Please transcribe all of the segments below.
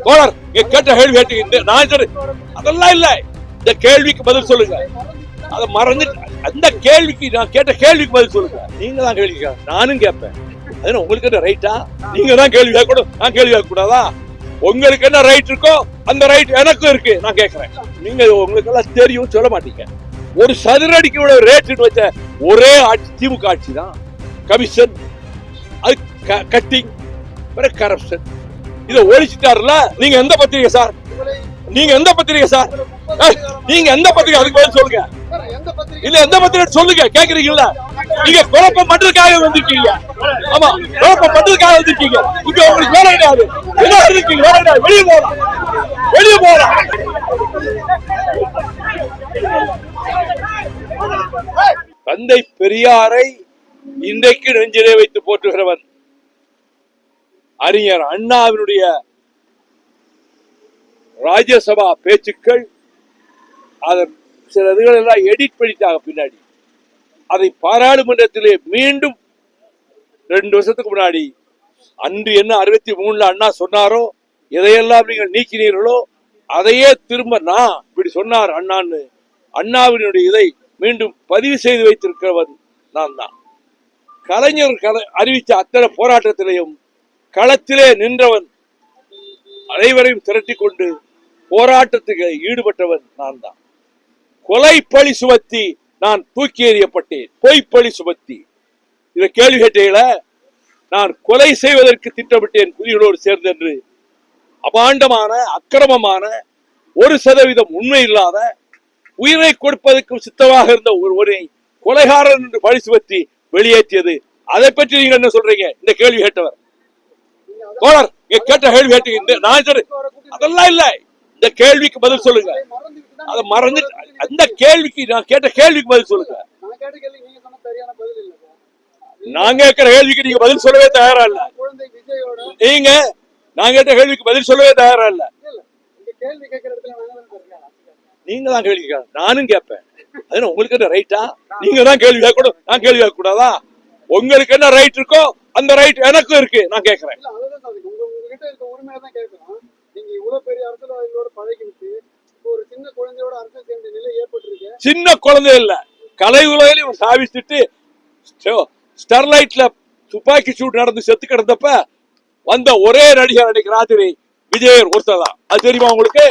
தோழர் கேட்ட கேள்வி கேட்டு நான் அதெல்லாம் இல்ல. இந்த கேள்விக்கு பதில் சொல்லுங்க. அதை மறந்து அந்த கேள்விக்கு நான் கேட்ட கேள்விக்கு பதில் சொல்லுங்க. நீங்க தான் கேள்வி கேட்க, நானும் கேட்பேன். அது உங்களுக்கு என்ன ரைட்டா? நீங்க தான் கேள்வி கேட்கணும், நான் கேள்வி கேட்க கூடாதா? உங்களுக்கு என்ன ரைட் இருக்கோ அந்த ரைட் எனக்கும் இருக்கு. நான் கேட்கிறேன், நீங்க உங்களுக்கு எல்லாம் தெரியும் சொல்ல மாட்டீங்க. ஒரு சதுரடிக்கு ரேட் வச்ச ஒரே ஆட்சி திமுக ஆட்சி தான். கமிஷன், அது கட்டிங், கரப்ஷன், இதை ஒழிச்சிட்டாருல. நீங்க எந்த பத்திரிகை சார்? நீங்க எந்த பத்திரிகை சார்? நீங்க எந்த பத்திரிகை? அதுக்கு பதில் சொல்லுங்க. இல்ல எந்த பத்திரிகை சொல்லுங்க. கேக்குறீங்களா? நீங்க குழப்பம் பண்றதுக்காக வந்திருக்கீங்க. ஆமா, குழப்பம் பண்றதுக்காக வந்திருக்கீங்க. இங்க உங்களுக்கு வேலை கிடையாது. என்ன இருக்கீங்க? வேலை கிடையாது. வெளியே போகலாம், வெளியே போகலாம். தந்தை பெரியாரை இன்றைக்கு நெஞ்சிலே வைத்து போற்றுகிறவன் அறிஞர் அண்ணாவினுடைய ராஜ்யசபா பேச்சுக்கள், அதன் சில இதுகள் எல்லாம் எடிட் பண்ணிட்டாங்க பின்னாடி. அதை பாராளுமன்றத்திலே மீண்டும் 2 வருஷத்துக்கு முன்னாடி அன்று என்ன 63 அண்ணா சொன்னாரோ, எதையெல்லாம் நீங்கள் நீக்கினீர்களோ அதையே திரும்ப நான் இப்படி சொன்னார் அண்ணான்னு அண்ணாவினுடைய இதை மீண்டும் பதிவு செய்து வைத்திருக்கிறவன் நான் தான். கலைஞர் அறிவித்த அத்தனை போராட்டத்திலையும் களத்திலே நின்றவன், அனைவரையும் திரட்டி கொண்டு போராட்டத்துக்கு ஈடுபட்டவன் நான் தான். கொலை பழி சுமத்தி நான் தூக்கி எறியப்பட்டேன். பொய்ப்பழி சுமத்தி. இதை கேள்வி கேட்டீங்கள, நான் கொலை செய்வதற்கு திட்டமிட்டேன் குதிகளோடு சேர்ந்து என்று அபாண்டமான அக்கிரமமான 1% உண்மை இல்லாத உயிரை கொடுப்பதற்கு சித்தமாக இருந்த ஒருவரை கொலைகாரன் என்று பழி சுமத்தி வெளியேற்றியது. அதை பற்றி நீங்க என்ன சொல்றீங்க? இந்த கேள்வி கேட்டவர் தோழர் கேட்ட கேள்வி கேட்டு நான் அதெல்லாம் இல்ல. இந்த கேள்விக்கு பதில் சொல்லுங்க. அதை மறந்து அந்த கேள்விக்கு நான் கேட்ட கேள்விக்கு பதில் சொல்லுங்க. நான் கேட்கிற கேள்விக்கு நீங்க பதில் சொல்லவே தயாரா இல்ல. நீங்க நான் கேட்ட கேள்விக்கு பதில் சொல்லவே தயாரா இல்ல. நீங்க தான் கேள்வி கேட்க, நானும் கேட்பேன். அது உங்களுக்கு என்ன ரைட்டா? நீங்க தான் கேள்வி கேட்கணும், நான் கேள்வி கேட்க கூடாதா? உங்களுக்கு என்ன ரைட் இருக்கோ அந்த ரைட் எனக்கும் இருக்கு. நான் கேட்கிறேன். சின்ன குழந்தை இல்ல, கலை உலகிலும் சாவிச்சுட்டு ஸ்டெர்லைட்ல துப்பாக்கி சூடு நடந்து செத்து கிடந்தப்ப வந்த ஒரே நடிகர் அன்னைக்கு ராத்திரி விஜயர் ஒருத்தர் தான். அது தெரியுமா உங்களுக்கு?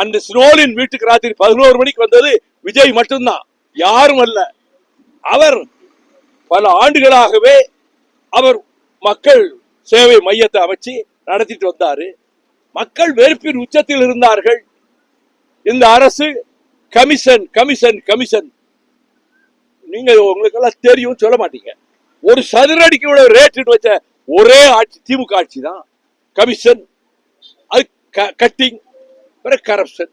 அந்த ஸ்னோலின் வீட்டுக்கு ராத்திரி 11 மணிக்கு வந்தது விஜய் மட்டும்தான், யாரும் அல்ல. அவர் பல ஆண்டுகளாகவே அவர் மக்கள் சேவை மையத்தை அமைச்சு நடத்திட்டு வந்தாரு. மக்கள் வெறுப்பின் உச்சத்தில் இருந்தார்கள். இந்த அரசு கமிஷன் கமிஷன் கமிஷன், நீங்க உங்களுக்கு எல்லாம் தெரியும் சொல்ல மாட்டீங்க. ஒரு சதுரடிக்கு ரேட் வச்ச ஒரே ஆட்சி திமுக ஆட்சி தான். கமிஷன், அது கட்டிங், கரப்ஷன்,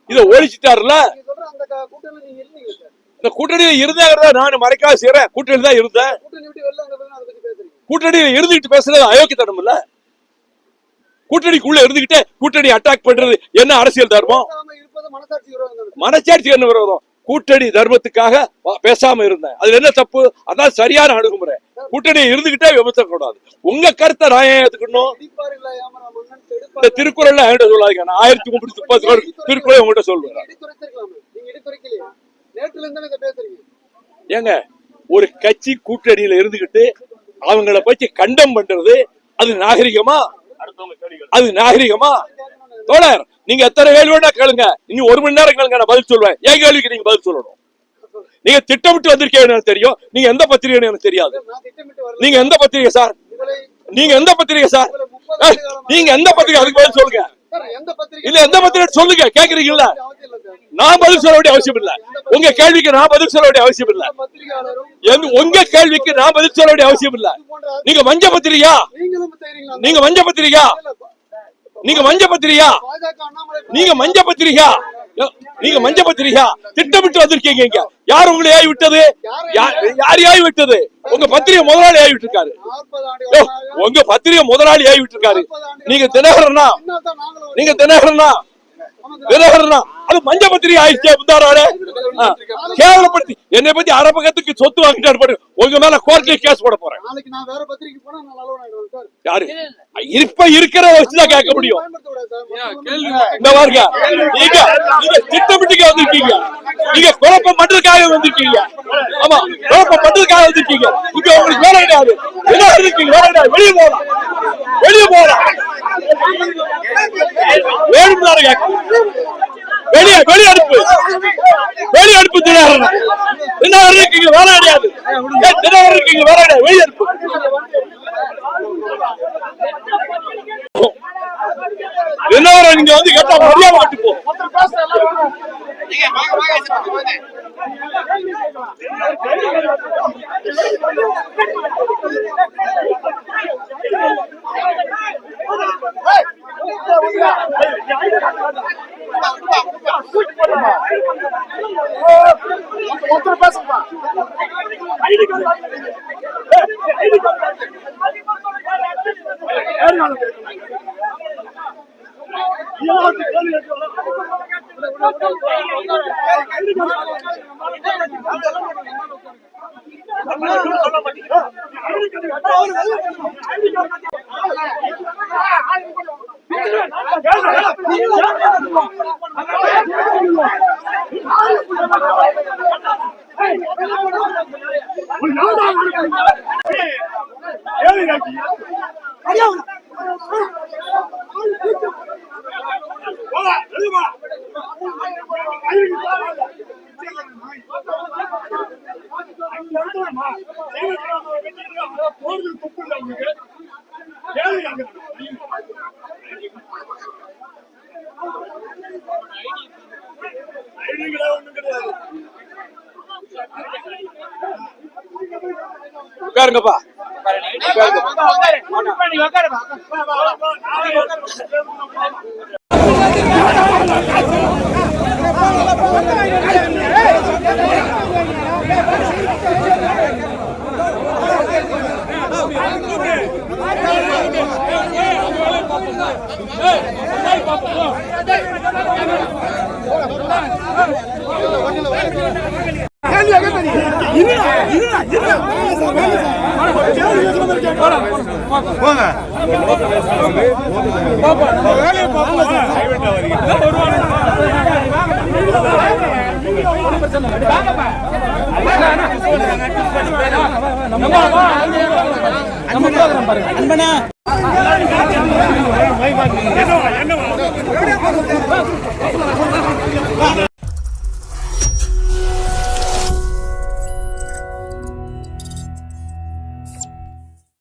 இதை ஒழிச்சிட்டாருல. இந்த கூட்டணியில இருந்தாங்க, நான் மறைக்காத செய்யறேன். கூட்டணி தான் இருந்தேன். கூட்டணியில இருந்துகிட்டு பேசுறது அயோக்கியத்தனம் இல்ல. கூட்டணிக்குள்ள இருந்துகிட்டே கூட்டணி அட்டாக் பண்றது என்ன அரசியல் தர்மம்? மனசாட்சி என்ன விரோதம்? கூட்டணி தர்மத்துக்காக பேசாம இருந்தேன், அதுல என்ன தப்பு? அதான் சரியான அணுகுமுறை. கூட்டணி இருந்துகிட்டே விமர்சனம் கூடாது. உங்க கருத்தை நான் ஏன் ஏத்துக்கணும்? இந்த திருக்குறள் சொல்லாதீங்க. நான் 1330 திருக்குறளை உங்கள்கிட்ட சொல்லுவேன். ஏங்க, ஒரு கட்சி கூட்டணியில இருந்துகிட்டு அவங்களை பற்றி கண்டம் பண்றது அது நாகரிகமா? அது நாகரிகமா? தோழர், நீங்க எத்தனை கேள்வி வேணா கேளுங்க. இன்னும் 1 மணி நேரம் கேளுங்க, நான் பதில் சொல்லுவேன். என் கேள்விக்கு நீங்க பதில் சொல்லணும். நீங்க திட்டமிட்டு வந்திருக்கீங்க எனக்கு தெரியும். நீங்க எந்த பத்திரிகை எனக்கு தெரியாது. நீங்க எந்த பத்திரிகை சார்? நீங்க எந்த பத்திரிகை சார்? நீங்க எந்த பத்திரிகை? அதுக்கு பதில் சொல்லுங்க. இல்ல எந்த பத்திரிகை சொல்லுங்க. கேக்குறீங்களா? நான் பதில் சொல்ல வேண்டிய அவசியம் இல்ல. உங்க கேள்விக்கு நான் பதில் சொல்ல வேண்டிய அவசியம் இல்ல. உங்க கேள்விக்கு நான் பதில் சொல்ல வேண்டிய அவசியம் இல்ல. நீங்க மஞ்ச பத்திரிகையா? நீங்க மஞ்ச பத்திரிகையா? நீங்க மஞ்ச பத்திரிகையா? நீங்க மஞ்ச பத்திரிகையா? நீங்க மஞ்ச பத்திரிகையா? திட்டமிட்டு வந்திருக்கீங்க. இங்க யார் உங்களை ஏவி விட்டது? யார் ஏவி விட்டது? உங்க பத்திரிகை முதலாளி ஏவி விட்டுருக்காரு. உங்க பத்திரிகை முதலாளி ஏவி விட்டுருக்காரு. நீங்க தினகரனா? நீங்க தினகரனா? தினகரனா? அது மஞ்ச பத்திரிகை ஆயிடுச்சு முந்தாரோட கேவலப்படுத்தி என்னை பத்தி அரை பக்கத்துக்கு சொத்து வாங்கிட்டாரு பாரு. உங்க மேல கோர்ட்ல கேஸ் போட போறேன். நாளைக்கு நான் வேற பத்திரிக்கை போனா நான் அலோவ் ஆயிடுவேன் சார். யாரு இப்ப இருக்கிறத வச்சுதான் கேட்க முடியும். இந்த பாருங்க, நீங்க திட்டமிட்டுக்க வந்திருக்கீங்க. நீங்க குழப்பம் பண்றதுக்காக வந்திருக்கீங்க. ஆமா, குழப்பம் பண்றதுக்காக வந்திருக்கீங்க. இங்க உங்களுக்கு வேலை கிடையாது. என்ன இருக்கீங்க? வேலை கிடையாது. வெளியே போகலாம், வெளியே போகலாம். வேணும்னாரு கேட்க வெளியே வெளியே அனுப்பு, வெளியே அனுப்பு. தினகரன் என்ன இருக்கீங்க? வேலை கிடையாது. தினகரன் இருக்கீங்க? வேலை கிடையாது. வெளியே அனுப்பு. தினகரன் நீங்க வந்து கேட்டா மரியாதை கட்டு போ. உட்காருங்கப்பா.